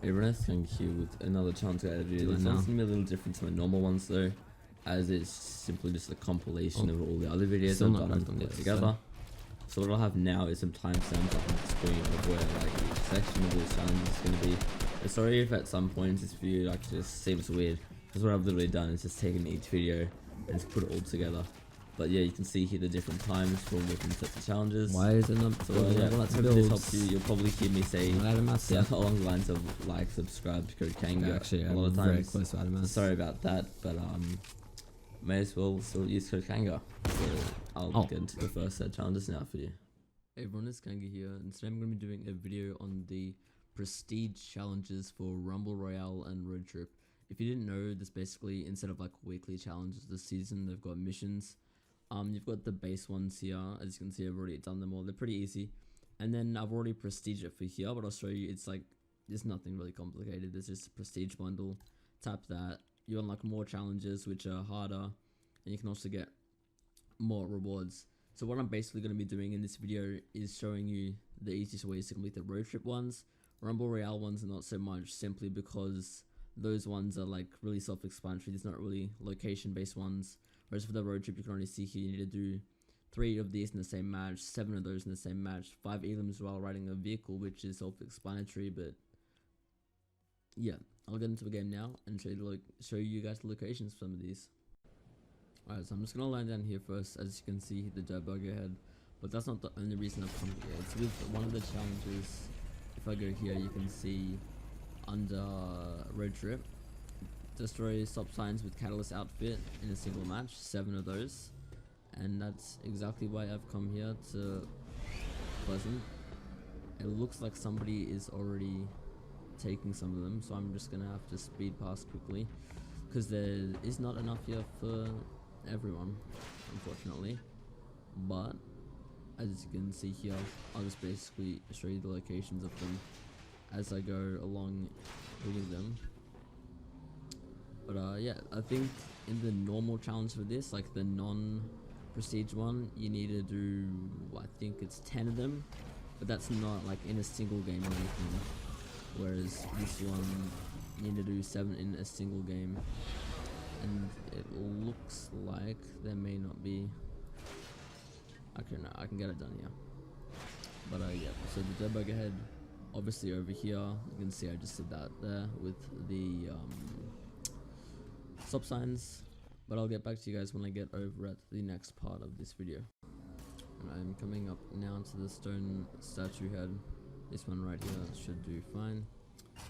Everyone's coming here with another challenge guide video. This one's gonna be a little different to my normal ones though, as it's simply just a compilation of all the other videos I've done and put together. So what I'll have now is some timestamps up on the screen of where like each section of this challenge is gonna be. And sorry if at some points this video like just seems weird, because what I've literally done is just taken each video and just put it all together. But yeah, you can see here the different times for different sets of challenges. Why is it not? So yeah, hopefully this helps you. You'll probably hear me say along the lines of like, subscribe to Code Kango. Actually, a lot of times. Very close to Adamas. Sorry about that, but may as well still use Code Kango. So I'll get into the first set of challenges now for you. Hey everyone, it's Kango here, and today I'm going to be doing a video on the prestige challenges for Rumble Royale and Road Trip. If you didn't know, this basically, instead of like weekly challenges this season, they've got missions. You've got the base ones here. As you can see, I've already done them all. They're pretty easy. And then I've already prestiged it for here, but I'll show you. It's like, there's nothing really complicated. There's just a prestige bundle. Tap that. You unlock more challenges, which are harder. And you can also get more rewards. So what I'm basically going to be doing in this video is showing you the easiest ways to complete the road trip ones. Rumble Royale ones are not so much, simply because those ones are like really self-explanatory. There's not really location-based ones. Whereas for the road trip, you can only see here you need to do 3 of these in the same match, 7 of those in the same match, 5 elims while riding a vehicle, which is self-explanatory. But yeah, I'll get into the game now and show you guys the locations for some of these. Alright, so I'm just gonna land down here first. As you can see, the dirt buggy ahead, but that's not the only reason I've come here. It's with one of the challenges. If I go here, you can see under road trip, destroy stop signs with catalyst outfit in a single match, 7 of those. And that's exactly why I've come here to Pleasant. It looks like somebody is already taking some of them, so I'm just gonna have to speed past quickly, because there is not enough here for everyone, unfortunately. But as you can see here, I'll just basically show you the locations of them as I go along hitting them. But yeah, I think in the normal challenge for this, like the non-prestige one, you need to do, I think it's 10 of them, but that's not like in a single game or anything. Whereas this one, you need to do 7 in a single game. And it looks like there may not be. Okay, no, I can get it done here. But yeah, so the dirt bug ahead, obviously over here, you can see I just did that there with the stop signs. But I'll get back to you guys when I get over at the next part of this video. And I'm coming up now to the stone statue head. This one right here should do fine.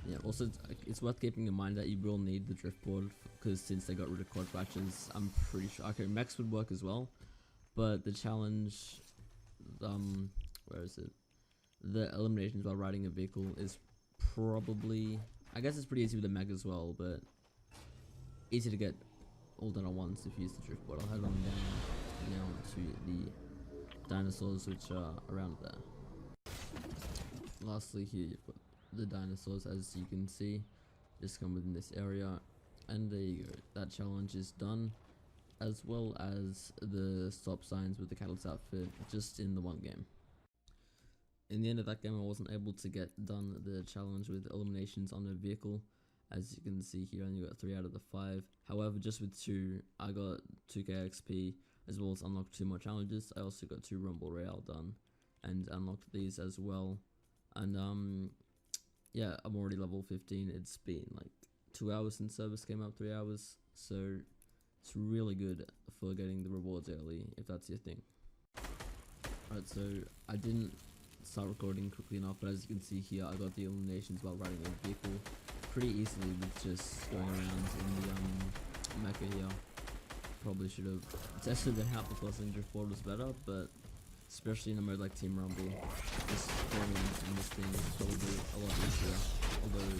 Yeah, also it's worth keeping in mind that you will need the drift board, because since they got rid of quad batches, I'm pretty sure, okay, mechs would work as well, but the challenge, where is it, the eliminations while riding a vehicle is probably, I guess it's pretty easy with the mech as well, but easy to get all done at once if you use the drift board. I'll head on down now to the dinosaurs, which are around there. Lastly here, you've got the dinosaurs, as you can see, just come within this area, and there you go, that challenge is done, as well as the stop signs with the catalyst outfit, just in the one game. In the end of that game, I wasn't able to get done the challenge with eliminations on a vehicle. As you can see here, I only got 3 out of the 5. However, just with 2, I got 2k XP, as well as unlocked 2 more challenges. I also got 2 Rumble Royale done, and unlocked these as well. And yeah, I'm already level 15. It's been like 2 hours since service came up, 3 hours, so it's really good for getting the rewards early, if that's your thing. Alright, so I didn't start recording quickly enough, but as you can see here, I got the eliminations while riding a vehicle pretty easily with just going around in the mecha here. Probably should have tested it out before saying drift board was better, but especially in a mode like Team Rumble, just going in this thing is probably a lot easier. Although,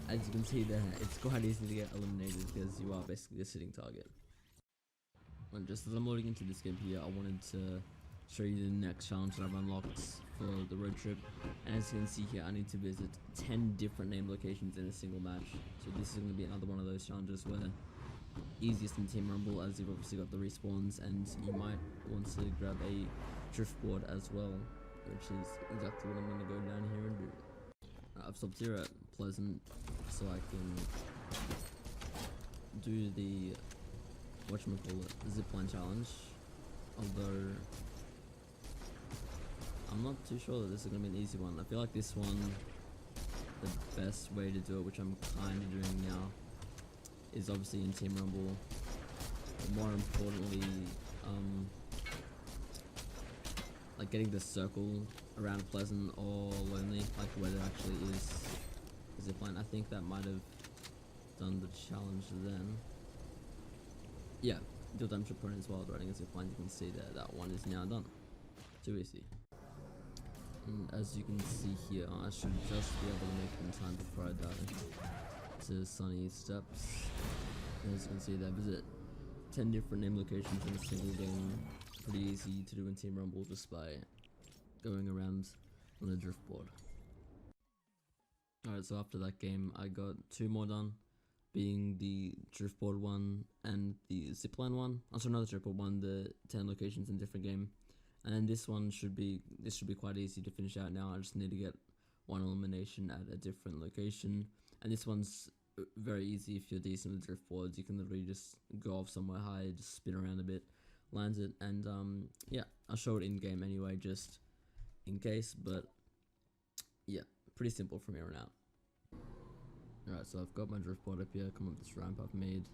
as you can see there, it's quite easy to get eliminated because you are basically a sitting target. And just as I'm loading into this game here, I wanted to show you the next challenge that I've unlocked for the road trip. And as you can see here, I need to visit 10 different named locations in a single match. So this is going to be another one of those challenges where easiest in Team Rumble, as you've obviously got the respawns, and you might want to grab a drift board as well, which is exactly what I'm going to go down here and do. I've stopped here at Pleasant so I can do the whatchamacallit, zipline challenge. Although I'm not too sure that this is gonna be an easy one. I feel like this one, the best way to do it, which I'm kind of doing now, is obviously in Team Rumble. But more importantly, like getting the circle around Pleasant or Lonely, like where there actually is a zipline. I think that might have done the challenge then. Yeah, Dildam Chaperone as well, riding a zipline. You can see there, that one is now done. Too easy. And as you can see here, I should just be able to make it in time before I die to Sunny Steps. And as you can see there, visit 10 different name locations in a single game. Pretty easy to do in Team Rumble just by going around on a drift board. Alright, so after that game I got 2 more done, being the drift board one and the zipline one. Also another drift board one, the 10 locations in different game. And then this should be quite easy to finish out now. I just need to get 1 elimination at a different location. And this one's very easy if you're decent with drift boards. You can literally just go off somewhere high, just spin around a bit, lands it, and yeah, I'll show it in game anyway, just in case. But yeah, pretty simple from here on out. Alright, so I've got my drift board up here. Come up this ramp I've made.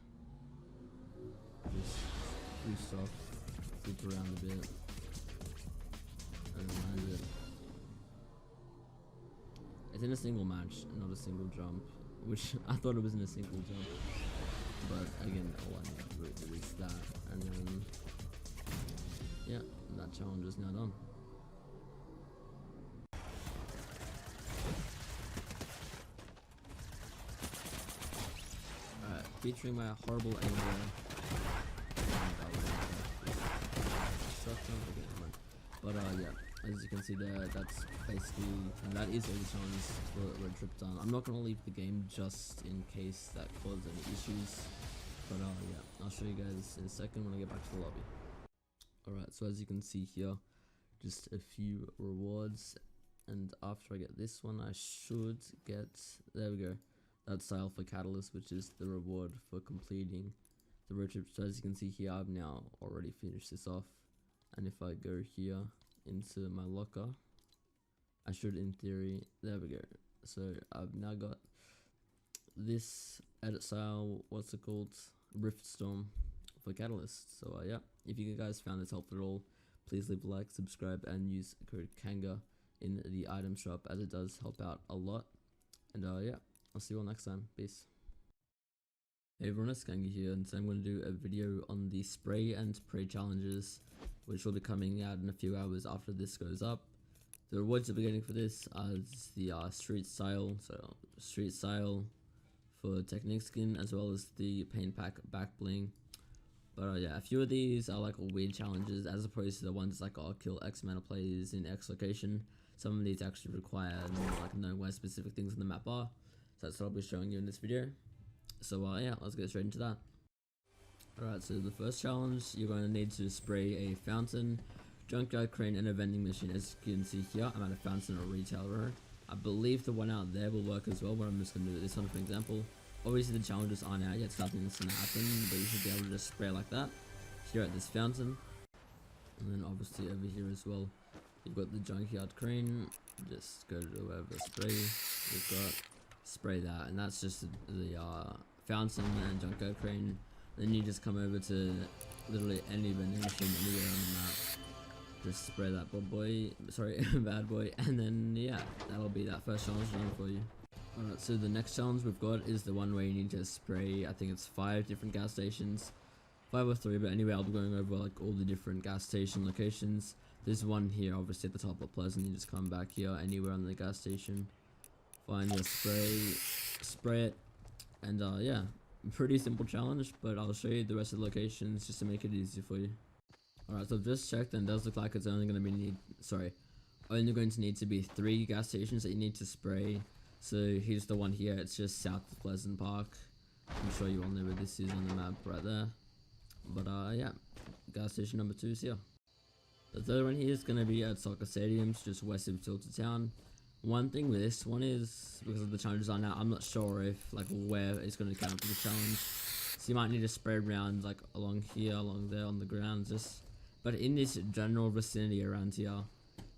Just boost off, flip around a bit, and land it. It's in a single match, not a single jump, which I thought it was in a single jump, but again, all I need to do is that, and then yeah, that challenge is now done. Alright, featuring my horrible aim there. But yeah, as you can see there, that's basically, that is all the challenges for Road Trip done. I'm not going to leave the game just in case that caused any issues, but yeah, I'll show you guys in a second when I get back to the lobby. Alright, so as you can see here, just a few rewards, and after I get this one I should get, there we go, that's Style for Catalyst, which is the reward for completing the road trip. So as you can see here, I've now already finished this off, and if I go here into my locker, I should, in theory, there we go. So I've now got this edit style, what's it called, Rift Storm for Catalyst. So yeah, if you guys found this helpful at all, please leave a like, subscribe, and use code KANGA in the item shop, as it does help out a lot. And yeah, I'll see you all next time. Peace. Hey everyone, it's Kanga here, and so I'm going to do a video on the spray and pray challenges, which will be coming out in a few hours after this goes up. The rewards you'll be getting for this is the street style, so street style for technique skin, as well as the paint pack back bling. But yeah, a few of these are like weird challenges, as opposed to the ones like, oh, kill X amount of players in X location. Some of these actually require like knowing where specific things in the map are, so that's what I'll be showing you in this video. So yeah, let's get straight into that. Alright, so the first challenge, you're going to need to spray a fountain, junkyard crane, and a vending machine. As you can see here, I'm at a fountain or retail row. I believe the one out there will work as well, but I'm just going to do this one for example. Obviously the challenges aren't out yet, so nothing's going to happen, but you should be able to just spray like that here at this fountain. And then obviously over here as well, you've got the junkyard crane. Just go to wherever spray you've got, spray that, and that's just the fountain and junkyard crane. Then you just come over to literally any vending machine anywhere on the map, just spray that bad boy, and then yeah, that'll be that first challenge done for you. Alright, so the next challenge we've got is the one where you need to spray, I think it's 5 different gas stations, 5 or 3, but anyway, I'll be going over like all the different gas station locations. There's one here obviously at the top of Pleasant. You just come back here anywhere on the gas station, find your spray it, and yeah, pretty simple challenge, but I'll show you the rest of the locations just to make it easier for you. Alright, so I've just checked, and it does look like it's only going to need to be 3 gas stations that you need to spray. So here's the one here, it's just south of Pleasant Park. I'm sure you all know where this is on the map right there. But yeah, gas station number 2 is here. The third one here is going to be at soccer stadiums, just west of Tilted Town. One thing with this one is, because of the challenges are now, I'm not sure if like where it's going to count for the challenge. So you might need to spread around like along here, along there on the ground, just. But in this general vicinity around here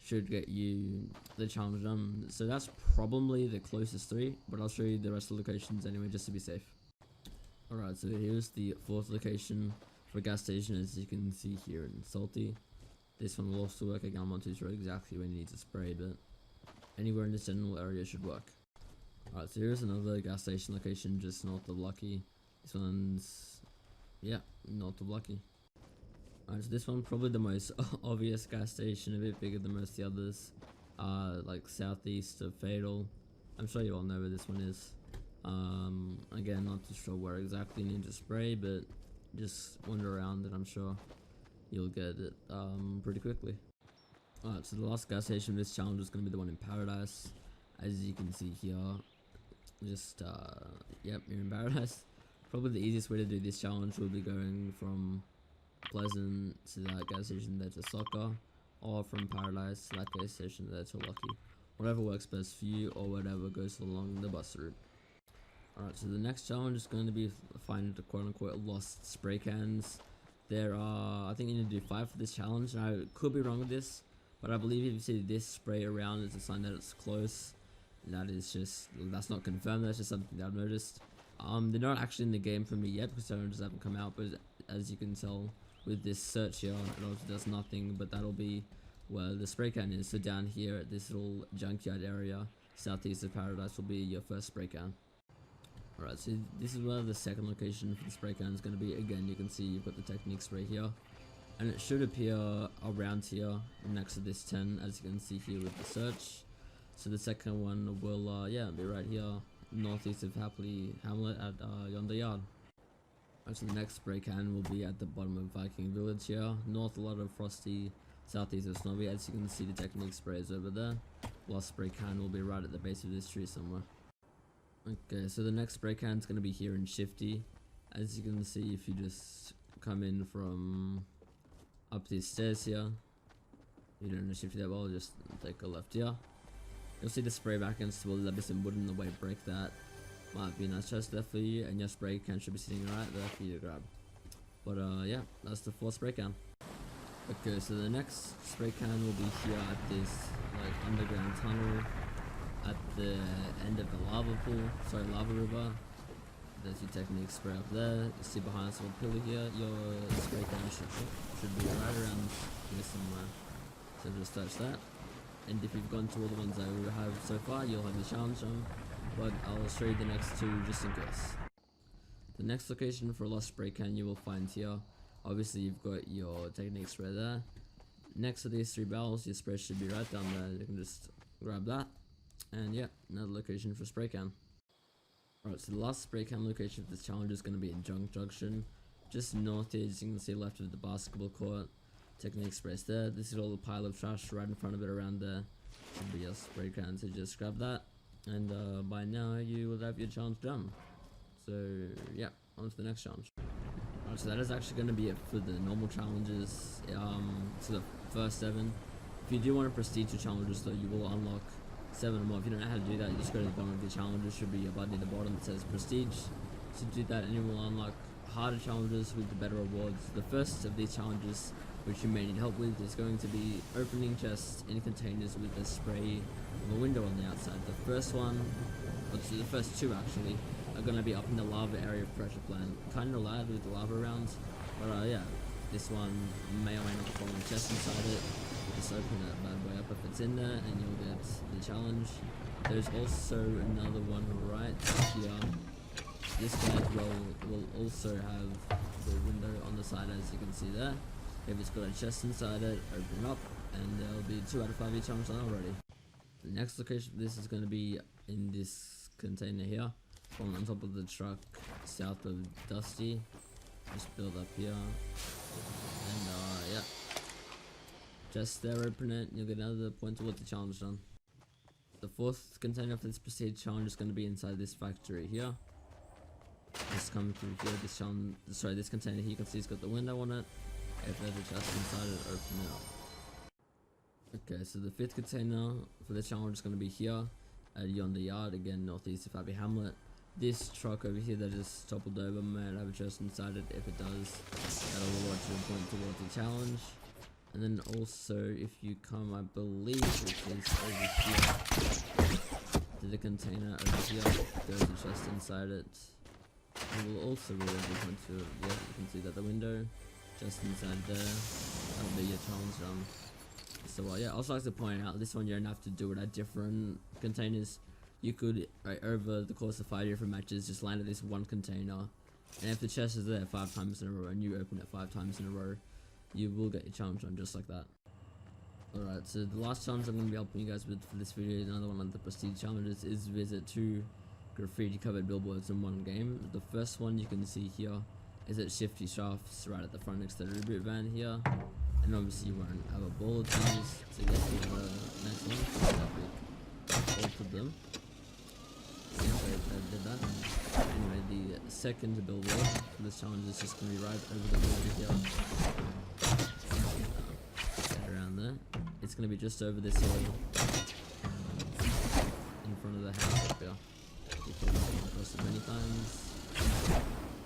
should get you the challenge done. So that's probably the closest 3, but I'll show you the rest of the locations anyway, just to be safe. Alright, so here's the 4th location for a gas station, as you can see here in Salty. This one will also work. Again, I'm not too sure exactly when you need to spray, but anywhere in this general area should work. Alright, so here's another gas station location just north of Lucky. This one's, yeah, north of Lucky. Alright, so this one probably the most obvious gas station, a bit bigger than most of the others. Like southeast of Fatal. I'm sure you all know where this one is. Again, not too sure where exactly you need to spray, but just wander around and I'm sure you'll get it pretty quickly. Alright, so the last gas station of this challenge is going to be the one in Paradise. As you can see here, just yep, you're in Paradise. Probably the easiest way to do this challenge will be going from Pleasant to that gas station there to Soccer, or from Paradise to that gas station there to Lucky. Whatever works best for you, or whatever goes along the bus route. Alright, so the next challenge is going to be find the quote-unquote lost spray cans. There are, I think you need to do 5 for this challenge. I could be wrong with this, but I believe if you see this spray around, it's a sign that it's close. That is just, that's not confirmed, that's just something that I've noticed. They're not actually in the game for me yet, because challenges haven't come out, but as you can tell with this search here, it also does nothing, but that'll be where the spray can is. So down here at this little junkyard area, southeast of Paradise, will be your first spray can. Alright, so this is where the second location for the spray can is going to be. Again, you can see you've got the technique spray here, and it should appear around here next to this 10, as you can see here with the search. So the second one will yeah, be right here northeast of Happily Hamlet at Yonder Yard. Alright, so the next spray can will be at the bottom of Viking Village here, north a lot of Frosty, southeast of Snobby. As you can see, the technique spray is over there. Last spray can will be right at the base of this tree somewhere. Okay, so the next spray can is going to be here in Shifty. As you can see, if you just come in from up these stairs here, you don't know Shifty that well, just take a left here. You'll see the spray back against the wall. There'll be some wood in the way, break that. Might be a nice chest there for you, and your spray can should be sitting right there for you to grab. But yeah, that's the 4th spray can. Okay, so the next spray can will be here at this like underground tunnel at the end of the lava river. There's your technique spray up there. You see behind this little pillar here, your spray can should be right around here somewhere. So just touch that. And if you've gone to all the ones that we have so far, you'll have the challenge on. But I'll show you the next 2 just in case. The next location for a lost spray can you will find here. Obviously you've got your technique spray there. Next to these 3 barrels, your spray should be right down there. You can just grab that. And yeah, another location for spray can. Alright, so the last spray can location for this challenge is going to be in Junk Junction. Just north here, as you can see left of the basketball court. Technique sprays there. This is all the pile of trash right in front of it around there. Should be your spray can, so just grab that. And by now you will have your challenge done. So yeah, on to the next challenge. Alright, so that is actually going to be it for the normal challenges. So the first 7. If you do want to prestige your challenges though, you will unlock 7 or more. If you don't know how to do that, you just go to the bottom of your challenges. Should be a button at the bottom that says prestige. So do that and you will unlock harder challenges with the better rewards. The first of these challenges, which you may need help with, is going to be opening chests in containers with a spray of a window on the outside. The first one, or the first 2 actually, are going to be up in the lava area of pressure plant. Kind of loud with the lava rounds, but yeah, this one may or may not fall in a chest inside it. Just open that bad boy up if it's in there and you'll get the challenge. There's also another one right here. This guy will also have the window on the side, as you can see there. If it's got a chest inside it, open it up and there'll be 2 out of 5 each challenge done already. The next location for this is going to be in this container here, on top of the truck south of Dusty. Just build up here and yeah, just there, open it, and you'll get another point towards the challenge done. The 4th container for this prestige challenge is going to be inside this factory here. Just come through here. This challenge, sorry, this container here, you can see it's got the window on it. If there's a chest inside it, open it up. Okay, so the 5th container for the challenge is going to be here at Yonder Yard, again northeast of Happy Hamlet. This truck over here that just toppled over might have a chest inside it. If it does, that'll launch you a point towards the challenge. And then also, if you come, I believe it is over here to the container over here, there's a chest inside it. You will also be able to, yeah, you can see that the window just inside there. That'll be your challenge done. So yeah, I also like to point out this one you don't have to do it at different containers. You could, over the course of 5 different matches, just land at this one container, and if the chest is there 5 times in a row and you open it 5 times in a row, you will get your challenge done just like that. Alright, so the last challenge I'm going to be helping you guys with for this video, another one of the prestige challenges, is visit 2 graffiti covered billboards in one game. The first one you can see here is at Shifty Shafts right at the front next to the reboot van here, and obviously you won't have a ball to use to get to the next one. Altered them. Yeah, I did that. Anyway, the second billboard for this challenge is just going to be right over the border here. Get around there. It's going to be just over this hill in front of the house up here. You can come across it many times.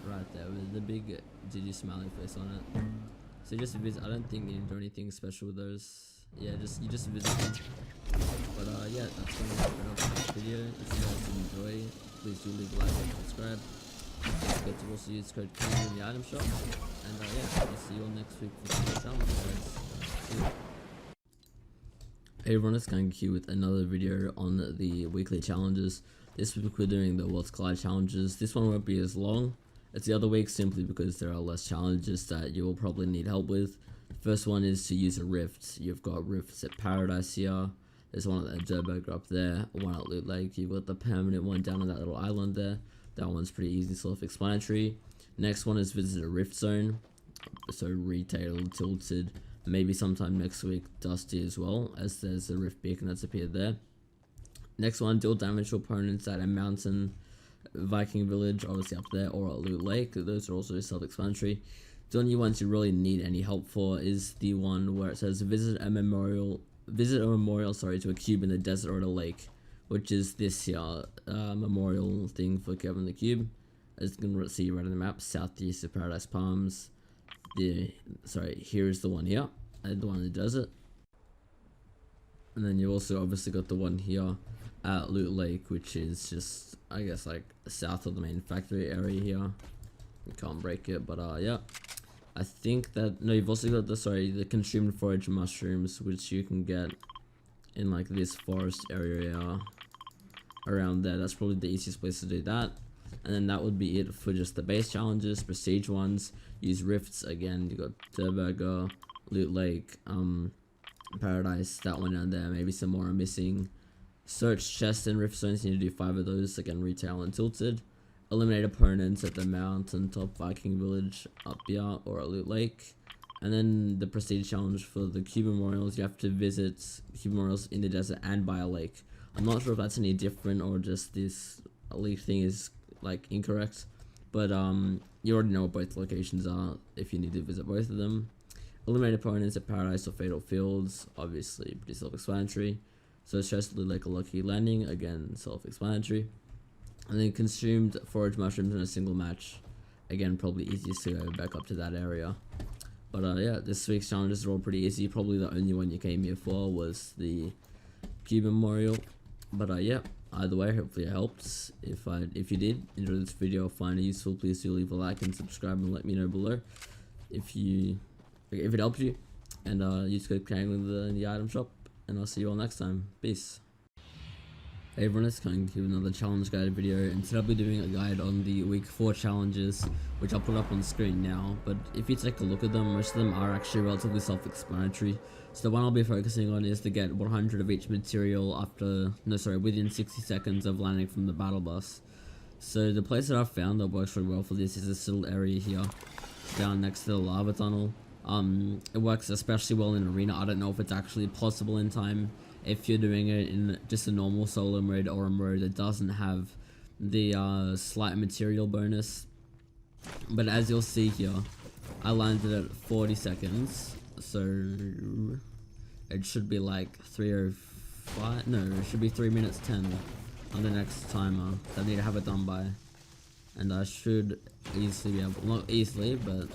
Right there with the big GG smiley face on it. So just visit. I don't think you need to do anything special with those. Yeah, you just visit them. But yeah, that's gonna wrap it up for this video. If you guys enjoy, please do leave a like and subscribe. Don't forget to also use code KENNY in the item shop. And yeah, I'll see you all next week for the challenge, guys. See you. Hey everyone, it's Q with another video on the weekly challenges. This week we're doing the World's Collide challenges. This one won't be as long as the other week simply because there are less challenges that you will probably need help with. The first one is to use a rift. You've got rifts at Paradise here. There's one at the Durr up there, one at Loot Lake. You've got the permanent one down on that little island there. That one's pretty easy, self-explanatory. Next one is visit a rift zone. So retailed, tilted, maybe sometime next week Dusty as well, as there's a rift beacon that's appeared there. Next one, deal damage to opponents at a mountain, Viking village, obviously up there, or at Loot Lake. Those are also self-explanatory. The only ones you really need any help for is the one where it says visit a memorial to a cube in the desert or a lake, which is this here memorial thing for Kevin the Cube. As you can see right on the map, southeast of Paradise Palms. Here's the one here, the one in the desert. And then you also obviously got the one here at Loot Lake, which is just, I guess, like south of the main factory area here. You can't break it, but yeah. I think that, no, you've also got the consumed forage mushrooms, which you can get in like this forest area around there. That's probably the easiest place to do that. And then that would be it for just the base challenges. Prestige ones, use rifts again. You got Durr, Loot Lake, Paradise, that one down there. Maybe some more are missing. Search chests and rift zones. You need to do 5 of those. Again, retail and tilted. Eliminate opponents at the mountaintop Viking village up here or at Loot Lake. And then the prestige challenge for the cube memorials, you have to visit cube memorials in the desert and by a lake. I'm not sure if that's any different or just this lake thing is like incorrect, but you already know what both locations are if you need to visit both of them. Eliminate opponents at Paradise or Fatal Fields, obviously pretty self-explanatory. So it's just Loot Lake or Lucky Landing, again self-explanatory. And then consumed forage mushrooms in a single match, again probably easiest to go back up to that area. But yeah, this week's challenges are all pretty easy. Probably the only one you came here for was the cube memorial. But yeah, either way, hopefully it helped. If you did enjoy this video or find it useful, please do leave a like and subscribe and let me know below if it helped you. And use code KENNY in the item shop. And I'll see you all next time. Peace. Hey everyone, it's coming to another challenge guide video, and today I'll be doing a guide on the week 4 challenges, which I'll put up on the screen now. But if you take a look at them, most of them are actually relatively self-explanatory. So the one I'll be focusing on is to get 100 of each material within 60 seconds of landing from the battle bus. So the place that I've found that works really well for this is this little area here, down next to the lava tunnel. It works especially well in arena. I don't know if it's actually possible in time if you're doing it in just a normal solo mode or a mode that doesn't have the slight material bonus. But as you'll see here, I landed at 40 seconds, so it should be like 3:05. No, it should be 3 minutes 10 on the next timer that I need to have it done by, and I should easily be able, not easily, but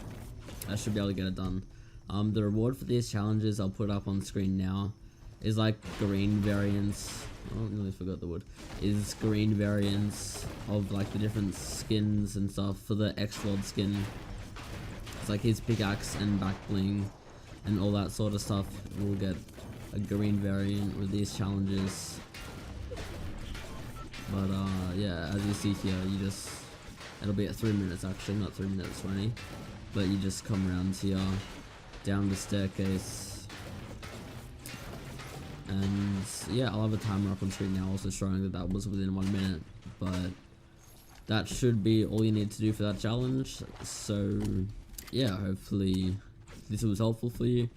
I should be able to get it done. The reward for these challenges, I'll put up on screen now, is like green variants. Oh, I nearly forgot the word. Is green variants of like the different skins and stuff. For the X-Lord skin, it's like his pickaxe and back bling and all that sort of stuff. We'll get a green variant with these challenges. But yeah, as you see here, it'll be at 3 minutes actually, not 3 minutes 20. But you just come around here, down the staircase, and yeah, I'll have a timer up on screen now also showing that was within 1 minute, but that should be all you need to do for that challenge. So yeah, hopefully this was helpful for you.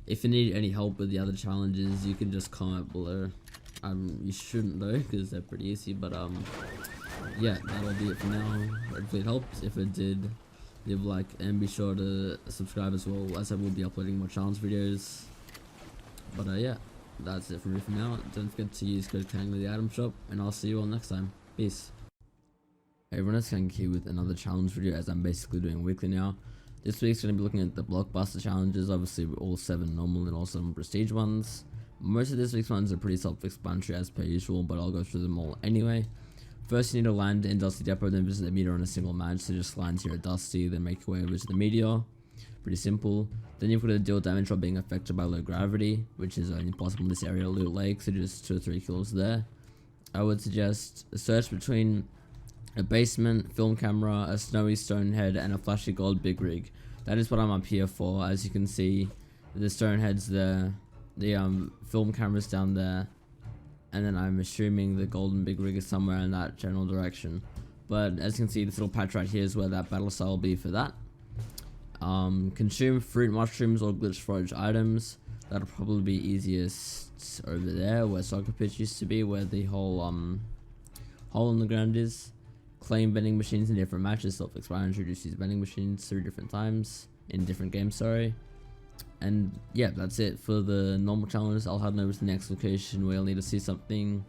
If you need any help with the other challenges, you can just comment below. You shouldn't though, because they're pretty easy, but yeah, that'll be it for now. Hopefully it helped. If it did, leave a like and be sure to subscribe as well, as I will be uploading more challenge videos. But yeah, that's it for me for now. Don't forget to use code KANG with the item shop, and I'll see you all next time. Peace. Hey everyone, it's KANG here with another challenge video, as I'm basically doing weekly now. This week's going to be looking at the Blockbuster challenges, obviously all 7 normal and all 7 prestige ones. Most of this week's ones are pretty self-explanatory as per usual, but I'll go through them all anyway. First, you need to land in Dusty Depot, then visit the meteor on a single match. So just land here at Dusty, then make your way over to the meteor. Pretty simple. Then you've got to deal damage while being affected by low gravity, which is only possible in this area, Loot Lake, so just 2 or 3 kills there. I would suggest a search between a basement, film camera, a snowy stone head, and a flashy gold big rig. That is what I'm up here for. As you can see, the stone head's there, the film camera's down there, and then I'm assuming the golden big rig is somewhere in that general direction. But as you can see, this little patch right here is where that battle style will be for that. Consume fruit, mushrooms, or glitch forage items. That'll probably be easiest over there where soccer pitch used to be, where the whole hole in the ground is. Claim vending machines in different matches. Self-explanatory, just use vending machines 3 different times in different games, sorry. And yeah, that's it for the normal challenges. I'll head over to the next location where you'll need to see something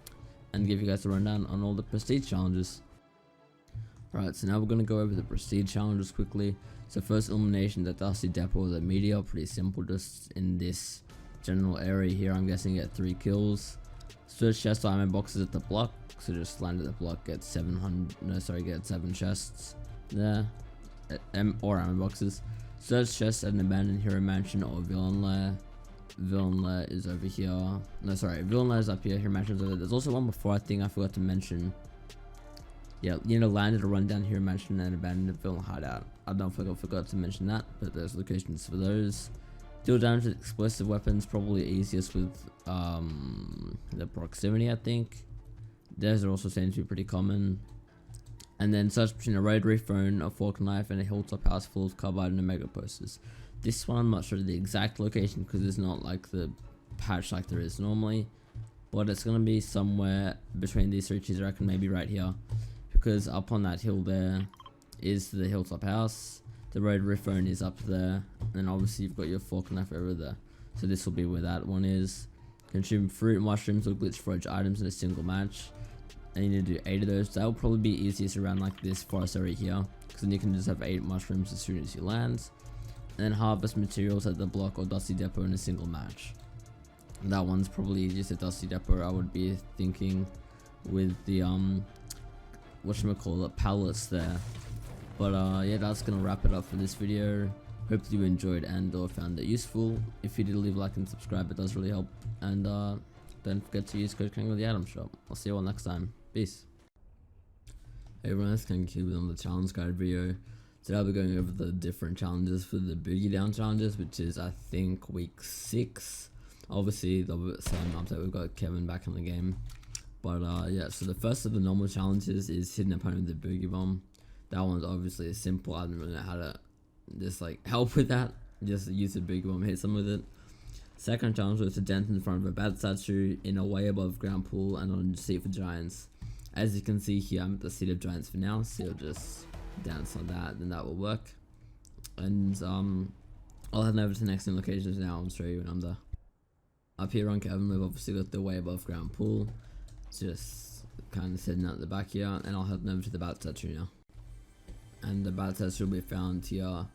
and give you guys a rundown on all the prestige challenges. Right, so now we're going to go over the prestige challenges quickly. So first, elimination at Dusty Depot with a meteor. Pretty simple, just in this general area here. I'm guessing get 3 kills. Search chest iron boxes at the block. So just land at the block, get 7 chests there. Or iron boxes. Search chest at an abandoned hero mansion or villain lair. Villain lair is over here. No, sorry, villain lair is up here. Hero mansion's over there. There's also one before I think I forgot to mention. Yeah, you know, land at a rundown hero mansion and abandoned villain hideout. I don't think I forgot to mention that, but there's locations for those. Deal damage with explosive weapons, probably easiest with the proximity, I think. Those are also seem to be pretty common. And then search between a rotary phone, a fork knife, and a hilltop house full of carbide and omega posters. This one I'm not sure of the exact location because it's not like the patch like there is normally, but it's gonna be somewhere between these 3 trees. I reckon maybe right here, because up on that hill there is the hilltop house. The rotary phone is up there, and obviously you've got your fork knife over there. So this will be where that one is. Consume fruit, mushrooms, or glitch forage items in a single match. And you need to do 8 of those. That will probably be easiest around like this forest area here, because then you can just have 8 mushrooms as soon as you land. And then harvest materials at the block or Dusty Depot in a single match. And that one's probably easiest at Dusty Depot, I would be thinking, with the whatchamacallit, pallets there. But yeah, that's gonna wrap it up for this video. Hopefully you enjoyed and or found it useful. If you did, leave a like and subscribe, it does really help. And don't forget to use code KANG with the item shop. I'll see you all next time. Peace. Hey everyone, it's KANG here with another challenge guide video. Today I'll be going over the different challenges for the Boogie Down challenges, which is I think week 6. Obviously the same update, we've got Kevin back in the game. But yeah, so the first of the normal challenges is hit an opponent with the Boogie Bomb. That one's obviously simple. I don't really know how to just like help with that. Just use the Boogie Bomb, hit someone with it. Second challenge was to dance in front of a bad statue in a way above ground pool and on a seat for giants. As you can see here, I'm at the seat of giants for now, so you'll just dance on that, then that will work. And I'll head over to the next locations now and show you when I'm there. Up here on Kevin, we've obviously got the way above ground pool. It's just kind of sitting out the back here, and I'll head over to the bat statue now. And the bat statue will be found here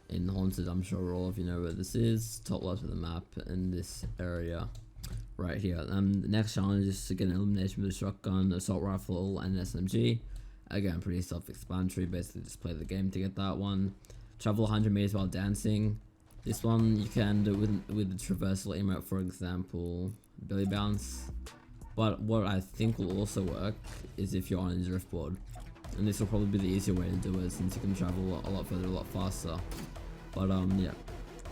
in Haunted. I'm sure all of you know where this is. Top left of the map in this area right here. The next challenge is to get an elimination with a shotgun, assault rifle, and an SMG. Again, pretty self-explanatory. Basically, just play the game to get that one. Travel 100 meters while dancing. This one you can do with the traversal emote, for example, Billy Bounce. But what I think will also work is if you're on a driftboard, and this will probably be the easier way to do it since you can travel a lot further, a lot faster. But yeah,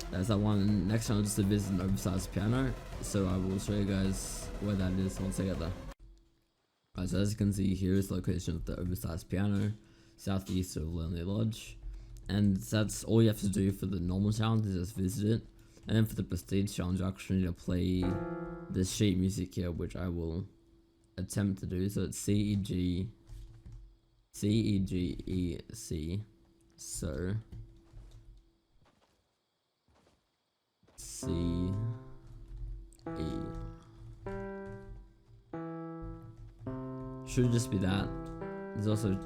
there's that one. Next challenge is to visit an oversized piano, so I will show you guys where that is once I get there. Alright, so as you can see, here is the location of the oversized piano, southeast of Lonely Lodge. And that's all you have to do for the normal challenge, is just visit it. And then for the prestige challenge, I actually need to play the sheet music here, which I will attempt to do. So it's C, E, G, E, C, so C, E. Should just be that. There's also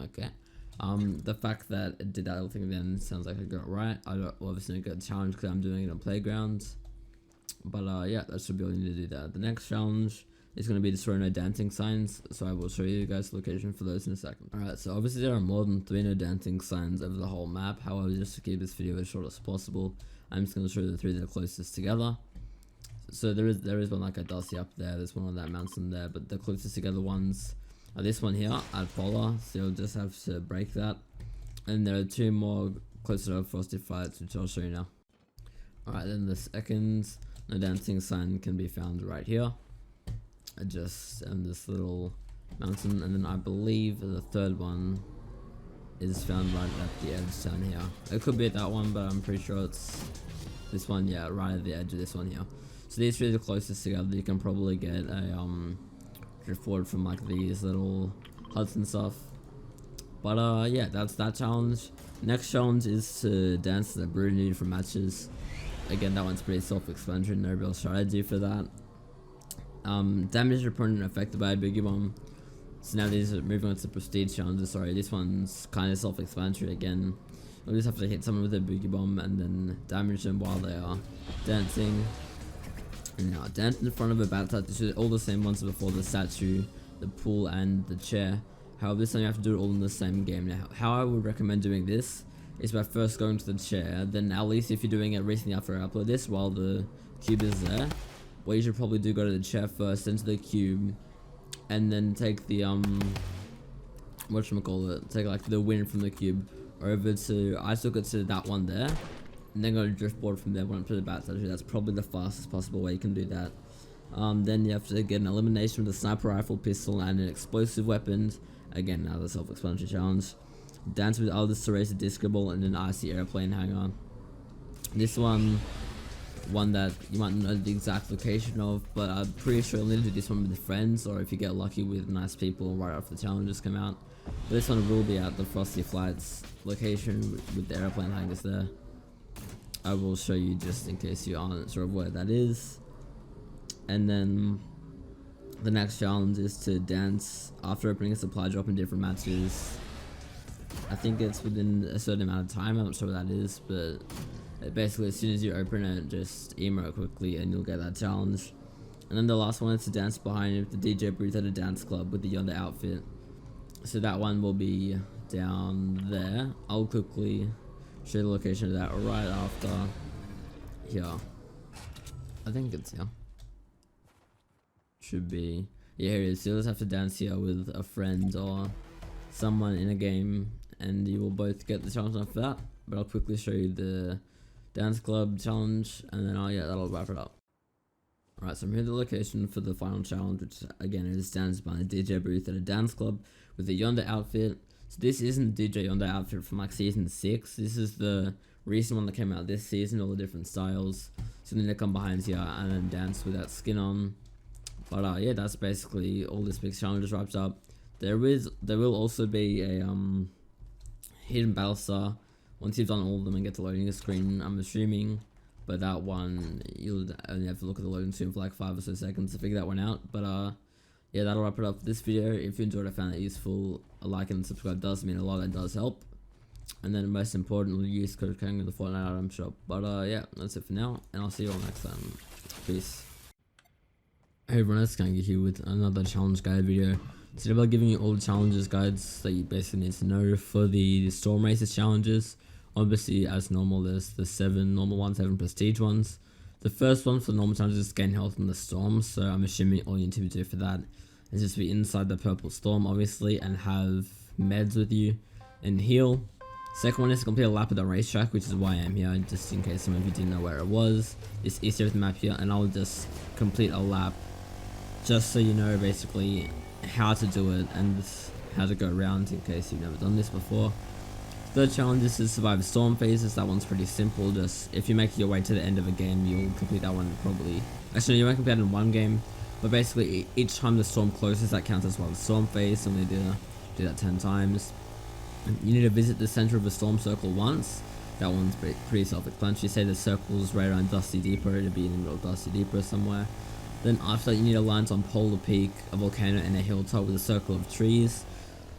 okay. The fact that it did that little thing then sounds like I got it right. I don't obviously get the challenge because I'm doing it on playgrounds. But yeah, that should be all you need to do that. The next challenge is going to be destroy no dancing signs, so I will show you guys the location for those in a second. Alright, so obviously there are more than 3 no dancing signs over the whole map. However, just to keep this video as short as possible, I'm just going to show you the 3 that are closest together. So there is one like a Dusty up there, there's one on that mountain there, but the closest together ones are this one here at Polar, so you'll just have to break that. And there are 2 more closer to Frosty Fights, which I'll show you now. Alright, then the second no dancing sign can be found right here, just on this little mountain, and then I believe the third one is found right at the edge down here. It could be at that one, but I'm pretty sure it's this one, yeah, right at the edge of this one here. So these 3 are the closest together. You can probably get a driftboard from like these little huts and stuff. But yeah, that's that challenge. Next challenge is to dance to the Bruni for matches. Again, that one's pretty self-explanatory, no real strategy for that. Damage your opponent affected by a Boogie Bomb. So now these are moving on to the prestige challenges. Sorry, this one's kind of self-explanatory again. You'll just have to hit someone with a Boogie Bomb and then damage them while they are dancing. And now dance in front of a bat statue, all the same ones before: the statue, the pool, and the chair. However, this time you have to do it all in the same game. Now, how I would recommend doing this is by first going to the chair, then at least if you're doing it recently after I upload this while the cube is there, what you should probably do, go to the chair first, then to the cube, and then take the whatchamacallit, take like the win from the cube over to, I took it to that one there, and then go to driftboard from there, went to the bat statue. That's probably the fastest possible way you can do that. Then you have to get an elimination with a sniper rifle, pistol, and an explosive weapon. Again, another self-explanatory challenge. Dance with others to race a disco ball and an icy airplane hanger. This one that you might know the exact location of, but I'm pretty sure you'll need to do this one with friends, or if you get lucky with nice people right after the challenges come out. But this one will be at the Frosty Flights location with the airplane hangers there. I will show you just in case you aren't sure of where that is. And then the next challenge is to dance after opening a supply drop in different matches. I think it's within a certain amount of time, I'm not sure what that is, but basically as soon as you open it, just emote quickly and you'll get that challenge. And then the last one is to dance behind the DJ booth at a dance club with the Yonder outfit. So that one will be down there. I'll quickly show the location of that right after here. I think it's here. Should be. Yeah, here it is. So you'll just have to dance here with a friend or someone in a game, and you will both get the challenge on for that. But I'll quickly show you the dance club challenge, and then that'll wrap it up. Alright, so I'm here at the location for the final challenge, which again is dance behind the DJ booth at a dance club with the Yonder outfit. So this isn't DJ Yonder outfit from like season 6. This is the recent one that came out this season, all the different styles. So then they come behind here and then dance with that skin on. But yeah, that's basically all this big challenge wrapped up. There will also be a hidden battle star once you've done all of them and get to loading the screen, I'm assuming. but that one you'll only have to look at the loading screen for like 5 or so seconds to figure that one out. But yeah, that'll wrap it up for this video. If you enjoyed it, found it useful, a like and subscribe does mean a lot, and does help. And then most importantly, use code Kang in the Fortnite item shop. But yeah, that's it for now, and I'll see you all next time. Peace. Hey everyone, it's Kang here with another challenge guide video. Today we're giving you all the challenges guides that you basically need to know for the storm races challenges. Obviously, as normal, there's the 7 normal ones, 7 prestige ones. The first one for the normal challenges is gain health in the storm, so I'm assuming all you need to do for that is just be inside the purple storm, obviously, and have meds with you and heal. Second one is to complete a lap of the racetrack, which is why I'm here, just in case some of you didn't know where it was. It's easier with the map here, and I'll just complete a lap just so you know basically how to do it and how to go around in case you've never done this before. Third challenge is to survive storm phases. That one's pretty simple. Just if you make your way to the end of a game, you'll complete that one probably. Actually, you won't complete it in one game, but basically each time the storm closes, that counts as one storm phase. And we do that 10 times. You need to visit the center of a storm circle once. That one's pretty self-explanatory. Say the circle's right around Dusty Depot, to be in the middle of Dusty Depot somewhere. Then after that, you need to land on Polar Peak, a volcano, and a hilltop with a circle of trees.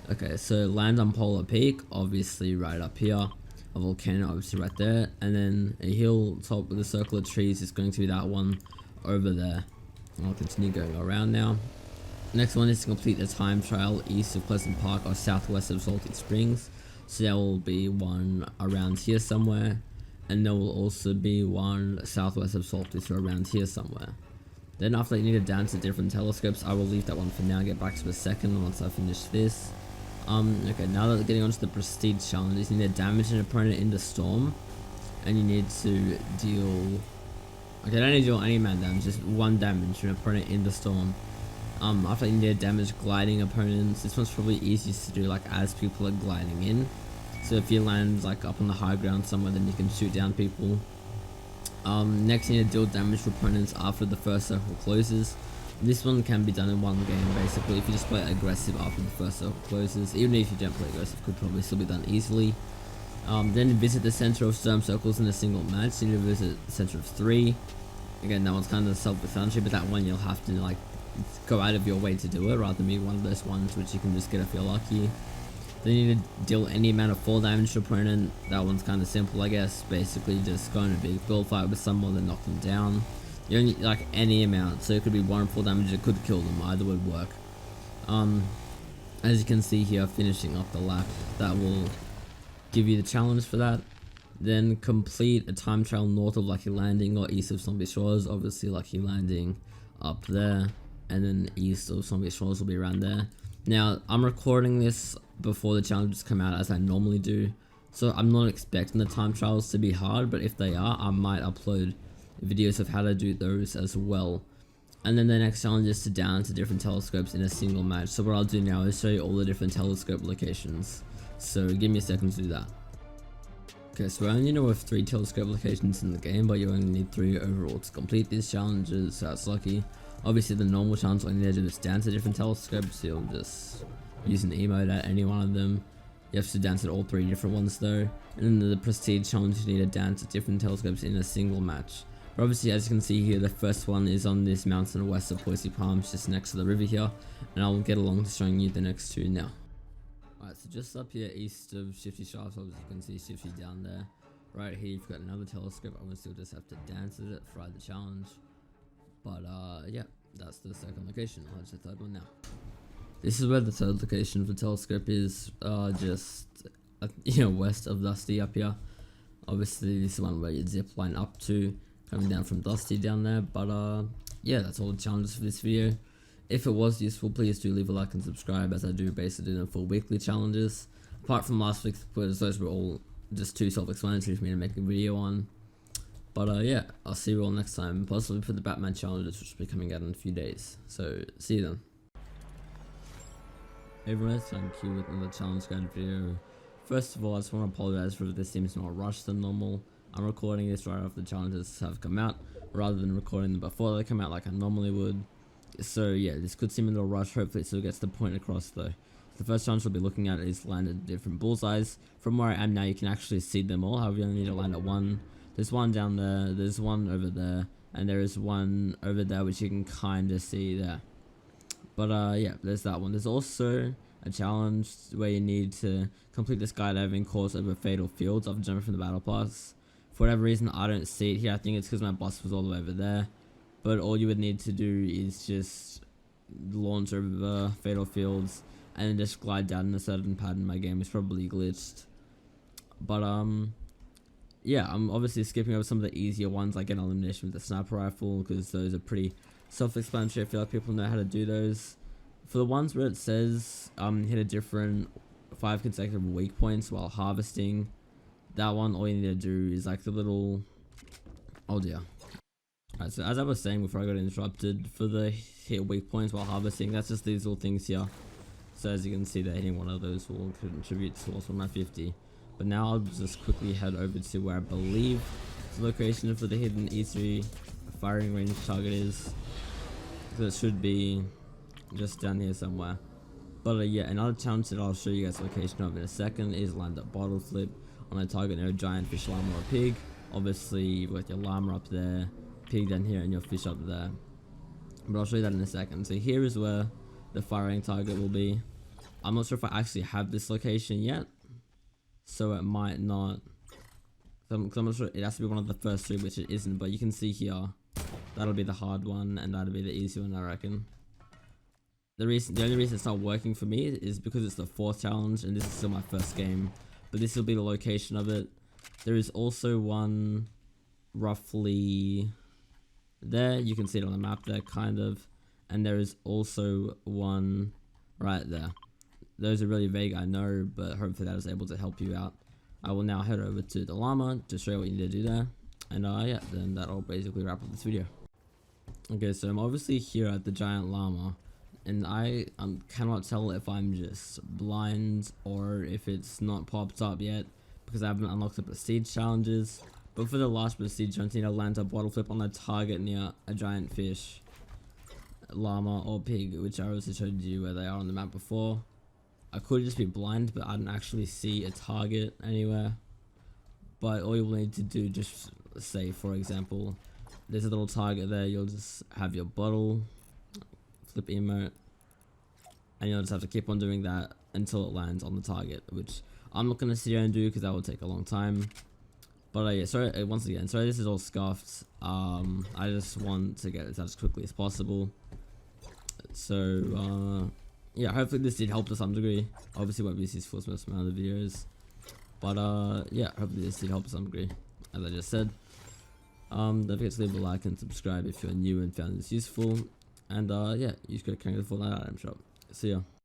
Okay, so land on Polar Peak, obviously right up here. A volcano, obviously right there. And then a hilltop with a circle of trees is going to be that one over there. I'll continue going around now. Next one is to complete the time trial east of Pleasant Park or southwest of Salty Springs. So there will be one around here somewhere. And there will also be one southwest of Salty, so around here somewhere. Then after you need to dance at different telescopes, I will leave that one for now, get back to a second once I finish this. Okay, now that we're getting onto the prestige challenges, you need to damage an opponent in the storm, and you need to deal, okay, don't need to deal any man damage, just 1 damage to an opponent in the storm. After you need to damage gliding opponents. This one's probably easiest to do like as people are gliding in. So if you land like up on the high ground somewhere, then you can shoot down people. Next you need to deal damage to opponents after the first circle closes. This one can be done in one game basically. If you just play aggressive after the first circle closes, even if you don't play aggressive, could probably still be done easily. Then visit the center of storm circles in a single match. You need to visit the center of 3. Again, that one's kind of self-explanatory, but that one you'll have to like go out of your way to do it, rather than be one of those ones which you can just get if you're lucky. Then you need to deal any amount of fall damage to opponent. That one's kind of simple, I guess. Basically just go in a big build fight with someone and knock them down. You only like any amount, so it could be 1 fall damage, it could kill them, either would work. As you can see here, finishing up the lap, that will give you the challenge for that. Then complete a time trial north of Lucky Landing or east of Zombie Shores. Obviously Lucky Landing up there, and then east of Zombie Shores will be around there. Now I'm recording this before the challenges come out, as I normally do, so I'm not expecting the time trials to be hard, but if they are, I might upload videos of how to do those as well. And then the next challenge is to down to different telescopes in a single match. So what I'll do now is show you all the different telescope locations, so give me a second to do that. Okay, so I only know of 3 telescope locations in the game, but you only need 3 overall to complete these challenges, so that's lucky. Obviously the normal challenge, all you need to do is dance at different telescopes, so you'll just use an emote at any one of them. You have to dance at all 3 different ones though. And then the prestige challenge, you need to dance at different telescopes in a single match. But obviously, as you can see here, the first one is on this mountain west of Poissy Palms, just next to the river here, and I'll get along to showing you the next 2 now. Alright, so just up here east of Shifty Shafts, as you can see Shifty down there. Right here you've got another telescope. I will still just have to dance at it for the challenge. But yeah, that's the second location. I'll the 3rd one now. This is where the 3rd location for telescope is, just west of Dusty up here. Obviously this is one where you zip line up to, coming down from Dusty down there. But yeah, that's all the challenges for this video. If it was useful, please do leave a like and subscribe, as I do basically do them for weekly challenges. Apart from last week's quiz, those were all just too self-explanatory for me to make a video on. But yeah, I'll see you all next time, possibly for the Batman challenges, which will be coming out in a few days. So see you then. Hey everyone, thank you with another challenge guide video. First of all, I just want to apologize for if this seems more rushed than normal. I'm recording this right after the challenges have come out, rather than recording them before they come out like I normally would. So yeah, this could seem a little rushed. Hopefully it still gets the point across though. The first challenge we'll be looking at is land at different bullseyes. From where I am now, you can actually see them all. However, you only need to land at one. There's one down there, there's one over there, and there is one over there which you can kind of see there. But yeah, there's that one. There's also a challenge where you need to complete the skydiving course over fatal fields after jumping from the battle pass. For whatever reason, I don't see it here. I think it's because my boss was all the way over there. But all you would need to do is just launch over fatal fields and then just glide down in a certain pattern. My game is probably glitched. But yeah, I'm obviously skipping over some of the easier ones like an elimination with the sniper rifle, because those are pretty self-explanatory. I feel like people know how to do those. For the ones where it says hit a different 5 consecutive weak points while harvesting, that one, all you need to do is like the little, oh dear. Alright, so as I was saying before I got interrupted, for the hit weak points while harvesting, that's just these little things here. So as you can see, that hitting one of those will contribute towards 150. But now I'll just quickly head over to where I believe the location for the hidden E3 firing range target is. So it should be just down here somewhere. But yeah, another challenge that I'll show you guys the location of in a second is land up bottle flip on a target near a giant fish, llama, or a pig. Obviously, you've got your llama up there, pig down here, and your fish up there. But I'll show you that in a second. So here is where the firing target will be. I'm not sure if I actually have this location yet, so it might not. I'm not sure. It has to be one of the first 3, which it isn't. But you can see here, that'll be the hard one, and that'll be the easy one, I reckon. The only reason it's not working for me is because it's the 4th challenge, and this is still my first game. But this will be the location of it. There is also one roughly there. You can see it on the map there, kind of. And there is also one right there. Those are really vague, I know, but hopefully that is able to help you out. I will now head over to the llama to show you what you need to do there. And yeah, then that'll basically wrap up this video. Okay, so I'm obviously here at the giant llama. And I cannot tell if I'm just blind or if it's not popped up yet, because I haven't unlocked the prestige challenges. But for the last prestige challenge, you need to land a bottle flip on a target near a giant fish, llama, or pig, which I also showed you where they are on the map before. I could just be blind, but I didn't actually see a target anywhere. But all you'll need to do, just say for example, there's a little target there, you'll just have your bottle flip emote, and you'll just have to keep on doing that until it lands on the target, which I'm not going to sit here and do because that will take a long time. But yeah, sorry, once again, sorry this is all scuffed. I just want to get this out as quickly as possible. So yeah, hopefully this did help to some degree. Obviously won't be as useful as most of my other videos, but yeah, hopefully this did help to some degree, as I just said. Don't forget to leave a like and subscribe if you're new and found this useful. And yeah, you just go to the Fortnite item shop. See ya.